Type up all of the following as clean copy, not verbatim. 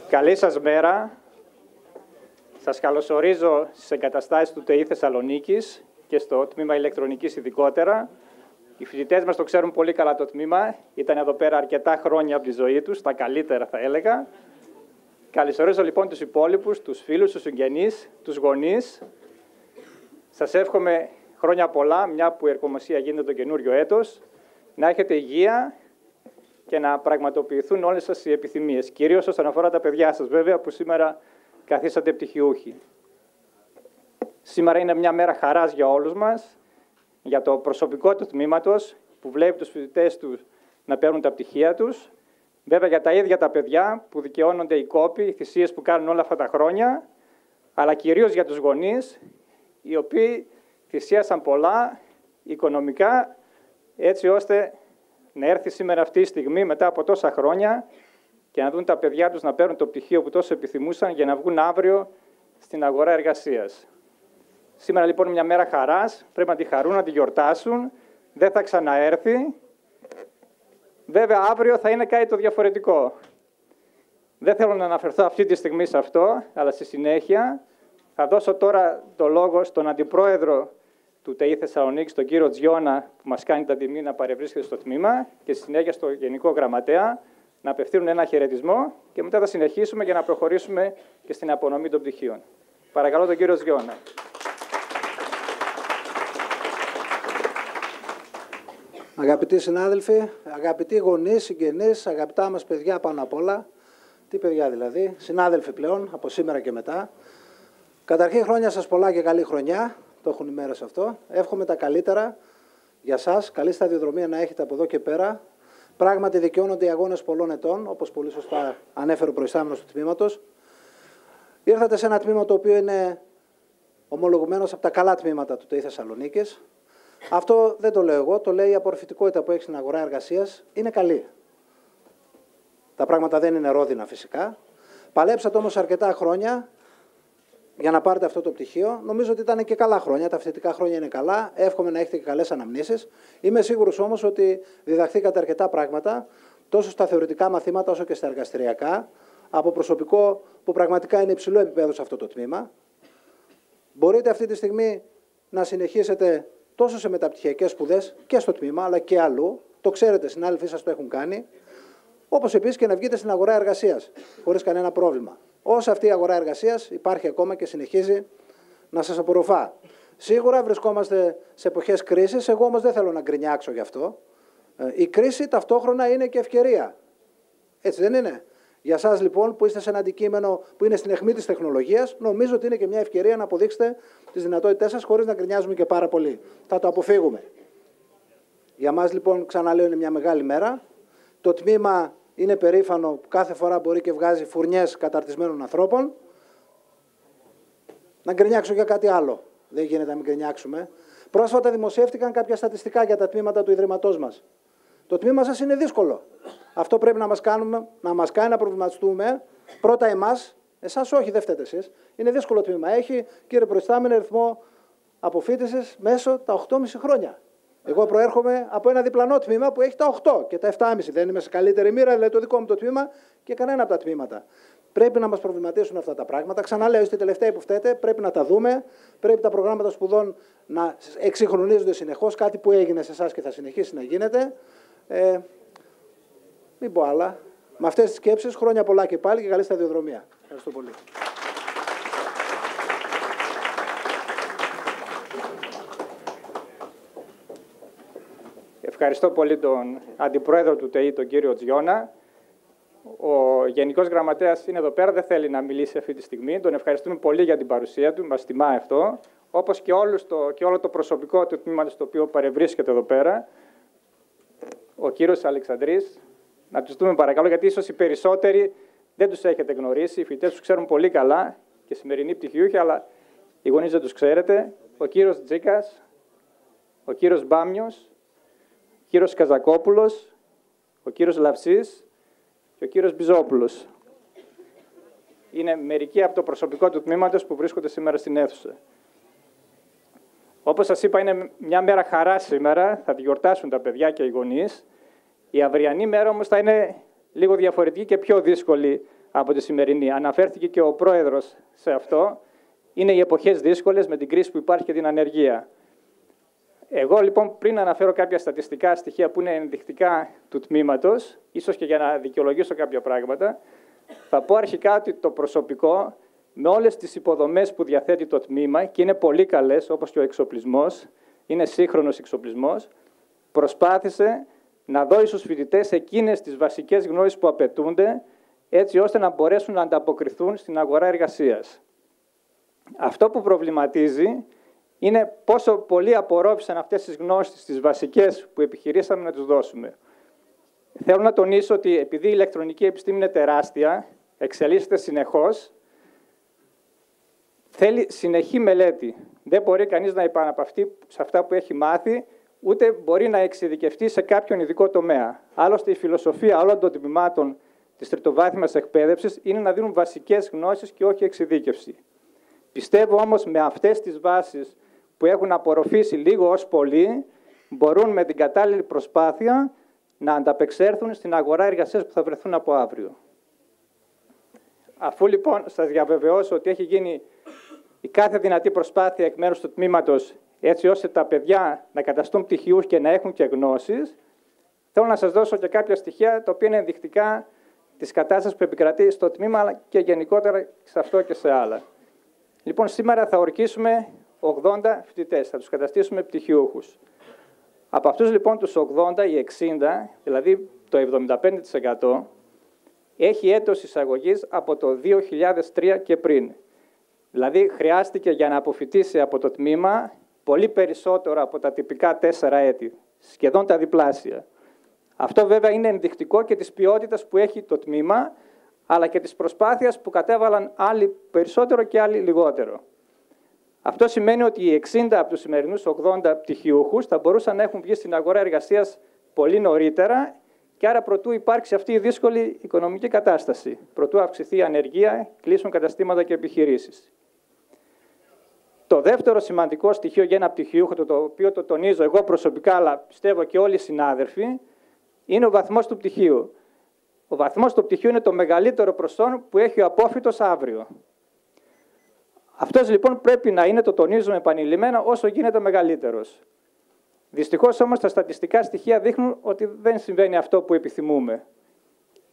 Καλή σας μέρα. Σας καλωσορίζω στις εγκαταστάσεις του ΤΕΙ Θεσσαλονίκης και στο τμήμα ηλεκτρονικής ειδικότερα. Οι φοιτητές μας το ξέρουν πολύ καλά το τμήμα. Ήταν εδώ πέρα αρκετά χρόνια από τη ζωή τους, τα καλύτερα θα έλεγα. Καλωσορίζω λοιπόν τους υπόλοιπους, τους φίλους, τους συγγενείς, τους γονείς. Σας εύχομαι χρόνια πολλά, μια που η Ερκομοσία γίνεται το καινούριο έτος. Να έχετε υγεία και να πραγματοποιηθούν όλες σας οι επιθυμίες. Κυρίως όσον αφορά τα παιδιά σας, βέβαια, που σήμερα καθίσατε πτυχιούχοι. Σήμερα είναι μια μέρα χαράς για όλους μας, για το προσωπικό του τμήματος, που βλέπει τους φοιτητές του να παίρνουν τα πτυχία τους. Βέβαια για τα ίδια τα παιδιά, που δικαιώνονται οι κόποι, οι θυσίες που κάνουν όλα αυτά τα χρόνια, αλλά κυρίως για τους γονείς, οι οποίοι θυσίασαν πολλά οικονομικά, έτσι ώστε να έρθει σήμερα αυτή η στιγμή μετά από τόσα χρόνια και να δουν τα παιδιά τους να παίρνουν το πτυχίο που τόσο επιθυμούσαν για να βγουν αύριο στην αγορά εργασίας. Σήμερα λοιπόν μια μέρα χαράς, πρέπει να τη χαρούν, να τη γιορτάσουν, δεν θα ξαναέρθει. Βέβαια αύριο θα είναι κάτι το διαφορετικό. Δεν θέλω να αναφερθώ αυτή τη στιγμή σε αυτό, αλλά στη συνέχεια θα δώσω τώρα το λόγο στον Αντιπρόεδρο του ΤΕΙ Θεσσαλονίκης, τον κύριο Τζιώνα, που μας κάνει τα τιμή να παρευρίσκεται στο τμήμα, και στη συνέχεια στο Γενικό Γραμματέα να απευθύνουν ένα χαιρετισμό και μετά θα συνεχίσουμε για να προχωρήσουμε και στην απονομή των πτυχίων. Παρακαλώ τον κύριο Τζιώνα. Αγαπητοί συνάδελφοι, αγαπητοί γονείς, συγγενείς, αγαπητά μας παιδιά πάνω απ' όλα, τι παιδιά δηλαδή, συνάδελφοι πλέον από σήμερα και μετά. Καταρχήν χρόνια σας πολλά και καλή χρονιά, το έχουν ημέρες αυτό. Εύχομαι τα καλύτερα για σας, καλή σταδιοδρομία να έχετε από εδώ και πέρα. Πράγματι δικαιώνονται οι αγώνες πολλών ετών, όπως πολύ σωστά ανέφερε ο προϊστάμενος του τμήματος. Ήρθατε σε ένα τμήμα το οποίο είναι ομολογουμένος από τα καλά τμήματα του ΤΕΙ Θεσσαλονίκης. Αυτό δεν το λέω εγώ, το λέει η απορροφητικότητα που έχει στην αγορά εργασίας. Είναι καλή. Τα πράγματα δεν είναι ρόδινα φυσικά. Παλέψατε όμως αρκετά χρόνια για να πάρετε αυτό το πτυχίο. Νομίζω ότι ήταν και καλά χρόνια. Τα φοιτητικά χρόνια είναι καλά. Εύχομαι να έχετε και καλές αναμνήσεις. Είμαι σίγουρος όμως ότι διδαχθήκατε αρκετά πράγματα, τόσο στα θεωρητικά μαθήματα όσο και στα εργαστηριακά, από προσωπικό που πραγματικά είναι υψηλό επίπεδο σε αυτό το τμήμα. Μπορείτε αυτή τη στιγμή να συνεχίσετε τόσο σε μεταπτυχιακές σπουδές και στο τμήμα, αλλά και αλλού. Το ξέρετε, συνάδελφοί σας το έχουν κάνει. Όπως επίσης και να βγείτε στην αγορά εργασίας, χωρίς κανένα πρόβλημα. Όσο αυτή η αγορά εργασίας υπάρχει ακόμα και συνεχίζει να σας απορροφά. Σίγουρα βρισκόμαστε σε εποχές κρίσης, εγώ όμως δεν θέλω να γκρινιάξω γι' αυτό. Η κρίση ταυτόχρονα είναι και ευκαιρία. Έτσι δεν είναι? Για σας λοιπόν που είστε σε ένα αντικείμενο που είναι στην αιχμή της τεχνολογίας, νομίζω ότι είναι και μια ευκαιρία να αποδείξετε τις δυνατότητές σας χωρίς να γκρινιάζουμε και πάρα πολύ. Θα το αποφύγουμε. Για μας λοιπόν, ξαναλέω, είναι μια μεγάλη μέρα. Το τμήμα είναι περήφανο που κάθε φορά μπορεί και βγάζει φουρνιές καταρτισμένων ανθρώπων. Να γκρινιάξω για κάτι άλλο. Δεν γίνεται να μην γκρινιάξουμε. Πρόσφατα δημοσιεύτηκαν κάποια στατιστικά για τα τμήματα του Ιδρύματός μας. Το τμήμα σας είναι δύσκολο. Αυτό πρέπει να μας κάνει να προβληματιστούμε. Πρώτα εμάς, εσάς όχι, δεν φταίτε εσείς. Είναι δύσκολο τμήμα. Έχει, κύριε Προϊστάμενε, αριθμό αποφοίτησης μέσω τα 8,5 χρόνια. Εγώ προέρχομαι από ένα διπλανό τμήμα που έχει τα 8 και τα 7,5. Δεν είμαι σε καλύτερη μοίρα, δηλαδή το δικό μου το τμήμα και κανένα από τα τμήματα. Πρέπει να μας προβληματίσουν αυτά τα πράγματα. Ξαναλέω, είστε τελευταίοι που φταίτε, πρέπει να τα δούμε. Πρέπει τα προγράμματα σπουδών να εξυγχρονίζονται συνεχώς. Κάτι που έγινε σε εσάς και θα συνεχίσει να γίνεται. Μην πω άλλα. Με αυτές τις σκέψεις, χρόνια πολλά και πάλι και καλή σταδιοδρομία. Ευχαριστώ πολύ. Ευχαριστώ πολύ τον Αντιπρόεδρο του ΤΕΙ, τον κύριο Τζιώνα. Ο Γενικός Γραμματέας είναι εδώ πέρα, δεν θέλει να μιλήσει αυτή τη στιγμή. Τον ευχαριστούμε πολύ για την παρουσία του, μας τιμά αυτό. Όπως και όλο το προσωπικό του τμήματος το οποίο παρευρίσκεται εδώ πέρα. Ο κύριος Αλεξανδρής, να τους δούμε παρακαλώ, γιατί ίσως οι περισσότεροι δεν τους έχετε γνωρίσει. Οι φοιτητές τους ξέρουν πολύ καλά και σημερινοί πτυχιούχοι, αλλά οι γονείς δεν τους ξέρετε. Ο κύριος Τζίκας, ο κύριος Μπάμιος, ο κύριος Καζακόπουλος, ο κύριος Λαυσής και ο κύριος Μπιζόπουλος. Είναι μερικοί από το προσωπικό του τμήματος που βρίσκονται σήμερα στην αίθουσα. Όπως σας είπα, είναι μια μέρα χαρά σήμερα, θα τη γιορτάσουν τα παιδιά και οι γονείς. Η αυριανή μέρα όμως θα είναι λίγο διαφορετική και πιο δύσκολη από τη σημερινή. Αναφέρθηκε και ο πρόεδρος σε αυτό. Είναι οι εποχές δύσκολες με την κρίση που υπάρχει και την ανεργία. Εγώ λοιπόν πριν αναφέρω κάποια στατιστικά στοιχεία που είναι ενδεικτικά του τμήματος, ίσως και για να δικαιολογήσω κάποια πράγματα, θα πω αρχικά ότι το προσωπικό με όλες τις υποδομές που διαθέτει το τμήμα και είναι πολύ καλές, όπως και ο εξοπλισμός, είναι σύγχρονος εξοπλισμός, προσπάθησε να δώσει στους φοιτητές εκείνες τις βασικές γνώσεις που απαιτούνται, έτσι ώστε να μπορέσουν να ανταποκριθούν στην αγορά εργασίας. Αυτό που προβληματίζει είναι πόσο πολύ απορρόφησαν αυτές τις γνώσεις, τις βασικές που επιχειρήσαμε να τους δώσουμε. Θέλω να τονίσω ότι επειδή η ηλεκτρονική επιστήμη είναι τεράστια, εξελίσσεται συνεχώς, θέλει συνεχή μελέτη. Δεν μπορεί κανείς να επαναπαυθεί σε αυτά που έχει μάθει, ούτε μπορεί να εξειδικευτεί σε κάποιον ειδικό τομέα. Άλλωστε, η φιλοσοφία όλων των τμήματων της τριτοβάθμιας εκπαίδευσης είναι να δίνουν βασικές γνώσεις και όχι εξειδίκευση. Πιστεύω όμως με αυτές τις βάσεις που έχουν απορροφήσει λίγο ως πολύ, μπορούν με την κατάλληλη προσπάθεια να ανταπεξέλθουν στην αγορά εργασίας που θα βρεθούν από αύριο. Αφού λοιπόν σας διαβεβαιώσω ότι έχει γίνει η κάθε δυνατή προσπάθεια εκ μέρους του τμήματος, έτσι ώστε τα παιδιά να καταστούν πτυχιούχοι και να έχουν και γνώσεις, θέλω να σας δώσω και κάποια στοιχεία τα οποία είναι ενδεικτικά της κατάστασης που επικρατεί στο τμήμα, αλλά και γενικότερα σε αυτό και σε άλλα. Λοιπόν, σήμερα θα ορκίσουμε 80 φοιτητές, θα τους καταστήσουμε πτυχιούχους. Από αυτούς λοιπόν τους 80 ή 60, δηλαδή το 75%, έχει έτος εισαγωγής από το 2003 και πριν. Δηλαδή χρειάστηκε για να αποφοιτήσει από το τμήμα πολύ περισσότερο από τα τυπικά 4 έτη, σχεδόν τα διπλάσια. Αυτό βέβαια είναι ενδεικτικό και της ποιότητας που έχει το τμήμα, αλλά και της προσπάθειας που κατέβαλαν άλλοι περισσότερο και άλλοι λιγότερο. Αυτό σημαίνει ότι οι 60 από τους σημερινούς 80 πτυχιούχους θα μπορούσαν να έχουν βγει στην αγορά εργασίας πολύ νωρίτερα και άρα προτού υπάρξει αυτή η δύσκολη οικονομική κατάσταση, προτού αυξηθεί η ανεργία, κλείσουν καταστήματα και επιχειρήσεις. Το δεύτερο σημαντικό στοιχείο για ένα πτυχιούχο, το οποίο το τονίζω εγώ προσωπικά, αλλά πιστεύω και όλοι οι συνάδελφοι, είναι ο βαθμός του πτυχίου. Ο βαθμός του πτυχίου είναι το μεγαλύτερο προσόν που έχει ο απόφοιτος αύριο. Αυτός λοιπόν πρέπει να είναι, το τονίζουμε επανειλημμένα, όσο γίνεται μεγαλύτερος. Δυστυχώς όμως τα στατιστικά στοιχεία δείχνουν ότι δεν συμβαίνει αυτό που επιθυμούμε.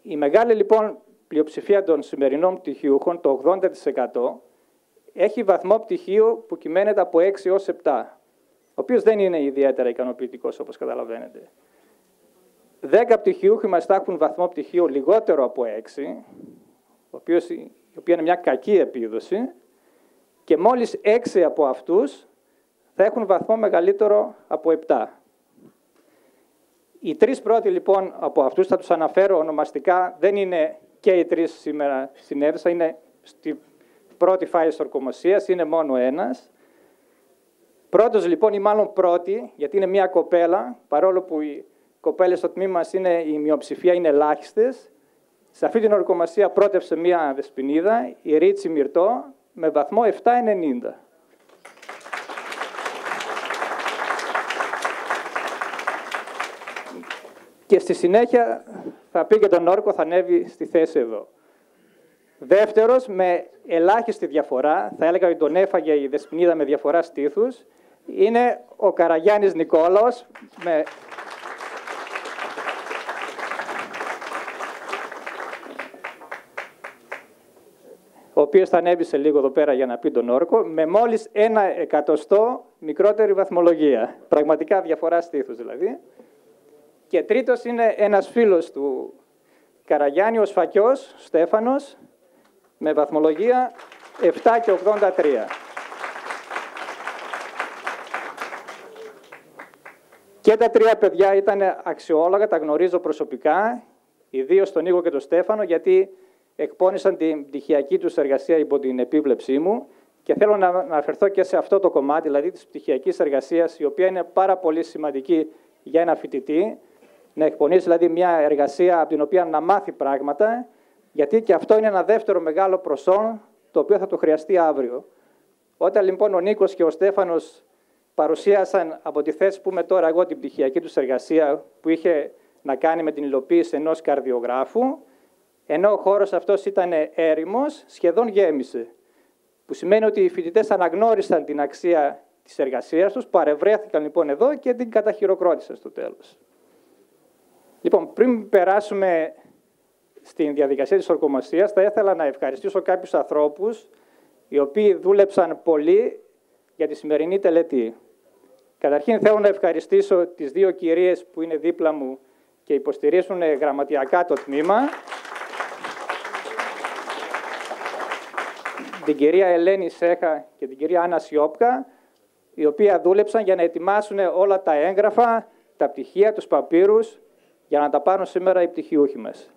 Η μεγάλη λοιπόν πλειοψηφία των σημερινών πτυχιούχων, το 80%, έχει βαθμό πτυχίου που κυμαίνεται από 6 έως 7, ο οποίος δεν είναι ιδιαίτερα ικανοποιητικός όπως καταλαβαίνετε. 10 πτυχιούχοι μας θα έχουν βαθμό πτυχίου λιγότερο από 6, η οποία είναι μια κακή επίδοση, και μόλις 6 από αυτούς θα έχουν βαθμό μεγαλύτερο από 7. Οι 3 πρώτοι λοιπόν από αυτούς, θα τους αναφέρω ονομαστικά, δεν είναι και οι 3 σήμερα στην αίθουσα, είναι στη πρώτη φάση ορκομοσίας, είναι μόνο ένας. Πρώτος λοιπόν, ή μάλλον πρώτη, γιατί είναι μια κοπέλα, παρόλο που οι κοπέλες στο τμήμα μας είναι, η μειοψηφία είναι ελάχιστες, σε αυτή την ορκομοσία πρότευσε μια δεσποινίδα, η Ρίτσι Μυρτώ, με βαθμό 7,90. Και στη συνέχεια θα πει και τον όρκο, θα ανέβει στη θέση εδώ. Δεύτερος, με ελάχιστη διαφορά, θα έλεγα ότι τον έφαγε η δεσποινίδα με διαφορά στήθους, είναι ο Καραγιάννης Νικόλαος, ο οποίος θα ανέβει σε λίγο εδώ πέρα για να πει τον όρκο, με μόλις 1/100 μικρότερη βαθμολογία. Πραγματικά διαφορά στήθους δηλαδή. Και τρίτος είναι ένας φίλος του Καραγιάννη, ο Σφακιός, Στέφανος, με βαθμολογία 7,83. Και τα 3 παιδιά ήταν αξιόλογα, τα γνωρίζω προσωπικά, ιδίως τον Νίκο και τον Στέφανο, γιατί εκπώνησαν την πτυχιακή τους εργασία υπό την επίβλεψή μου και θέλω να αναφερθώ και σε αυτό το κομμάτι, δηλαδή της πτυχιακής εργασίας, η οποία είναι πάρα πολύ σημαντική για ένα φοιτητή, να εκπονήσει δηλαδή μια εργασία από την οποία να μάθει πράγματα, γιατί και αυτό είναι ένα δεύτερο μεγάλο προσόν, το οποίο θα το χρειαστεί αύριο. Όταν λοιπόν ο Νίκος και ο Στέφανος παρουσίασαν από τη θέση που είμαι τώρα εγώ την πτυχιακή τους εργασία, που είχε να κάνει με την υλοποίηση ενός καρδιογράφου, ενώ ο χώρος αυτός ήταν έρημος, σχεδόν γέμισε. Που σημαίνει ότι οι φοιτητές αναγνώρισαν την αξία της εργασίας τους, παρευρέθηκαν λοιπόν εδώ και την καταχειροκρότησαν στο τέλος. Λοιπόν, πριν περάσουμε στην διαδικασία της ορκομοσίας, θα ήθελα να ευχαριστήσω κάποιους ανθρώπους οι οποίοι δούλεψαν πολύ για τη σημερινή τελετή. Καταρχήν θέλω να ευχαριστήσω τις δύο κυρίες που είναι δίπλα μου και υποστηρίζουν γραμματιακά το τμήμα. Την κυρία Ελένη Σέχα και την κυρία Άννα Σιόπκα, οι οποίοι δούλεψαν για να ετοιμάσουν όλα τα έγγραφα, τα πτυχία, τους παπύρους, για να τα πάρουν σήμερα οι πτυχιούχοι μας.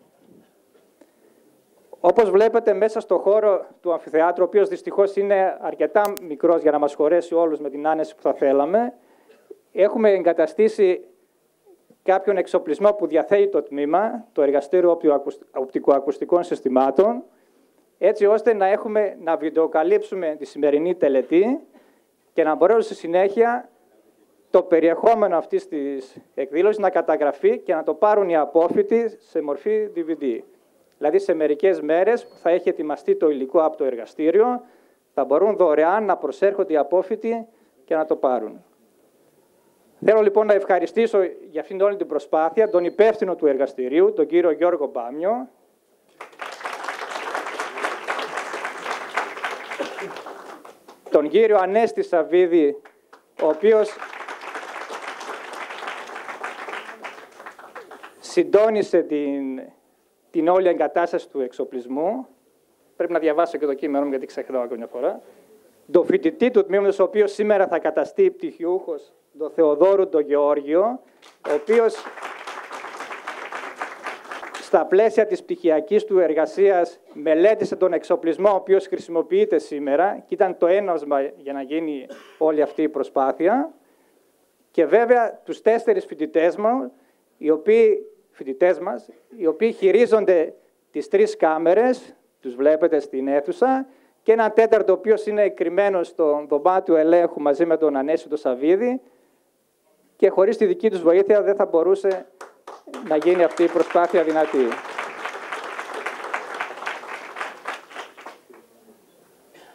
Όπως βλέπετε, μέσα στο χώρο του αμφιθεάτρου, ο οποίος δυστυχώς είναι αρκετά μικρός για να μας χωρέσει όλους με την άνεση που θα θέλαμε, έχουμε εγκαταστήσει κάποιον εξοπλισμό που διαθέτει το τμήμα, το Εργαστήριο Οπτικοακουστικών Συστημάτων, έτσι ώστε να βιντεοκαλύψουμε τη σημερινή τελετή και να μπορέσουμε στη συνέχεια το περιεχόμενο αυτής της εκδήλωσης να καταγραφεί και να το πάρουν οι απόφοιτοι σε μορφή DVD. Δηλαδή σε μερικές μέρες που θα έχει ετοιμαστεί το υλικό από το εργαστήριο, θα μπορούν δωρεάν να προσέρχονται οι απόφοιτοι και να το πάρουν. Θέλω λοιπόν να ευχαριστήσω για αυτήν όλη την προσπάθεια τον υπεύθυνο του εργαστηρίου, τον κύριο Γιώργο Μπάμιο, τον κύριο Ανέστη Σαββίδη, ο οποίος συντόνισε την όλη εγκατάσταση του εξοπλισμού. Πρέπει να διαβάσω και το κείμενο μου, γιατί ξεχνάω ακόμη μια φορά. Το φοιτητή του τμήματος, ο οποίος σήμερα θα καταστεί πτυχιούχος, τον Θεοδόρου τον Γεώργιο, ο οποίος στα πλαίσια της πτυχιακής του εργασίας μελέτησε τον εξοπλισμό ο οποίος χρησιμοποιείται σήμερα και ήταν το έναυσμα για να γίνει όλη αυτή η προσπάθεια. Και βέβαια τους 4 φοιτητές μας, οι οποίοι χειρίζονται τις 3 κάμερες, τους βλέπετε στην αίθουσα, και ένα 4ο ο οποίος είναι κρυμμένο στο δωμάτιο ελέγχου μαζί με τον Ανέστη τον Σαββίδη, και χωρίς τη δική τους βοήθεια δεν θα μπορούσε να γίνει αυτή η προσπάθεια δυνατή.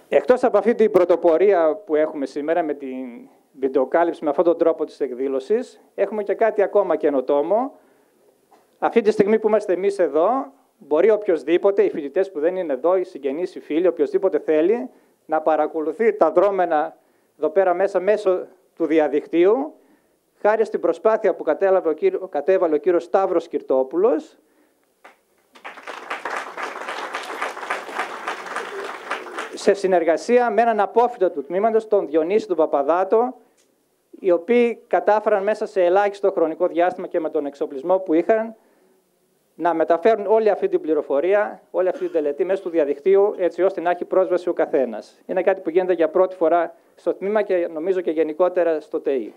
Εκτός από αυτή την πρωτοπορία που έχουμε σήμερα με την βιντεοκάλυψη με αυτόν τον τρόπο της εκδήλωσης, έχουμε και κάτι ακόμα καινοτόμο. Αυτή τη στιγμή που είμαστε εμείς εδώ, μπορεί οποιοσδήποτε, οι φοιτητές που δεν είναι εδώ, οι συγγενείς, οι φίλοι, οποιοσδήποτε θέλει, να παρακολουθεί τα δρόμενα εδώ πέρα μέσα μέσω του διαδικτύου, χάρη στην προσπάθεια που κατέβαλε ο κύριος Σταύρος Κυρτόπουλος, σε συνεργασία με έναν απόφοιτο του τμήματος, τον Διονύση τον Παπαδάτο, οι οποίοι κατάφεραν μέσα σε ελάχιστο χρονικό διάστημα και με τον εξοπλισμό που είχαν να μεταφέρουν όλη αυτή την πληροφορία, όλη αυτή την τελετή μέσα του διαδικτύου, έτσι ώστε να έχει πρόσβαση ο καθένας. Είναι κάτι που γίνεται για πρώτη φορά στο τμήμα και νομίζω και γενικότερα στο ΤΕΙ.